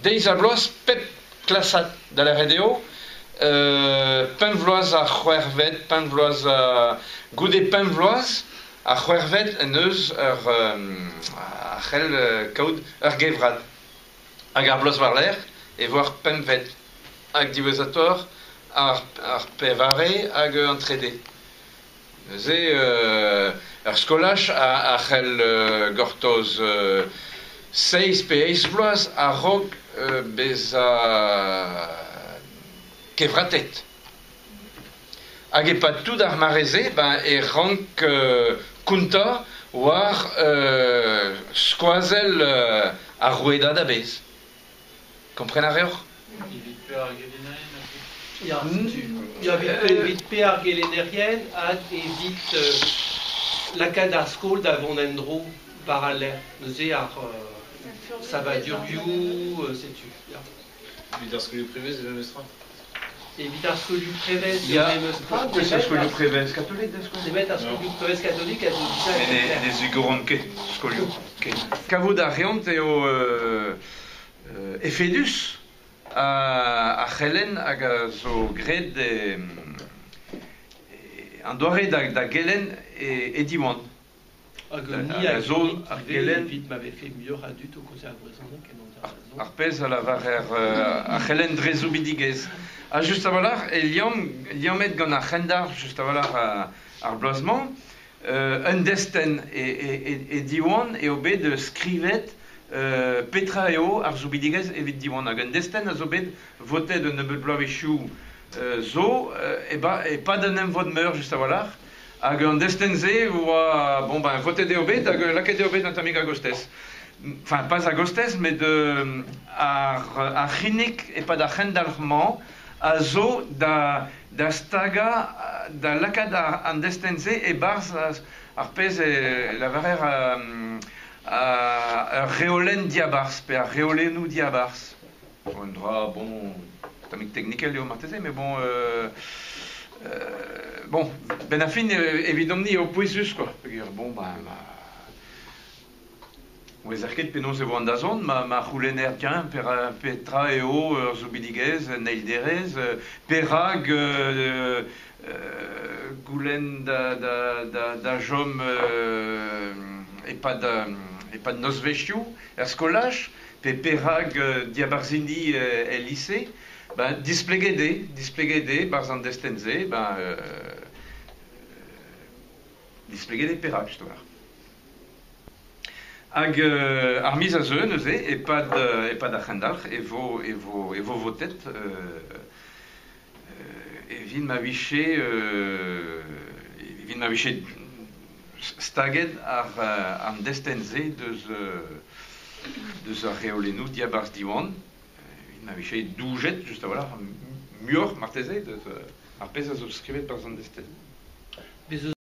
Deiz a bloaz pep klasat da la redeo, pemp vloaz a c'hwervet, pemp vloaz a goude pemp vloaz a c'hwervet en eus a c'hell kaout ur gevrat. Hag ar bloaz war l'er e voar pemp vet. Hag divezator ar pevare hag entrede. Neuze ur skolach a c'hell gortoz 6 pe 6 vloaz a rog bez a kevratet. Hag e pa tout ar mareze, e rank kounta war skoazel ar rouedad a bez. Kompren a reoc'h? Evit pe ar gelenerien hag evit lakad ar skol da vont en dro paraler. Neuze ar savadurioù, setu. Evit ar skolioù prevez e mestra. Evit ar skolioù prevez Ya, peus ar skolioù prevez katolik da skolioù? Demet ar skolioù prevez katolik a zo Ne zugoron ket, skolioù. Kavout a reont eo efedus a c'hellen hag a zo gred an doare da gelen e diwan. Hag ni a zo ar gelen evit m'avait fait mieux adut au conseil agrezonnek en an da raison. ar pez a lavar a c'hellen drezo bidigez. A just avalar e liamet gant ar c'hendar just avalar ar bloazman un desten e diwan eo bet skrivet petra eo ar zo bidigez evit diwan. Hag un desten a zo bet votet un nebeud bloavezhioù zo e pa d'un vod meur just avalar. Hag an desten ze oa votet eo bet hag laket eo bet un tamig a gostez. Enfin, pas a gostez, met ar c'hinnig e pa da c'hendalc'hman a zo da staga da lakad an desten ze e barz ar pez e lavarer a reolenn diabarz, pe a reolennoù diabarz. Un dra, tamig technikel eo marteze, mais ben a fin evidomni eo pouezus, quoi. Ouez ar ket penaos e vo an da zon, ma c'houlenner tiens, petra eo ur zo bidigez, neil derez, perag goulenn da jom e pa de nozvezhioù, er skolach, pe perag diabarzini e lise, displegede, barz an desten ze, displegede perag, sto war. Hag ar miz a zeu neuze e pa da c'hendalc'h e vo votet evit ma viche staget ar desten ze deus ar reolennoù diabarz diwan. Evit ma viche doujet just avalar muioc'h marteze ar pez a zo skrivet barz an desten.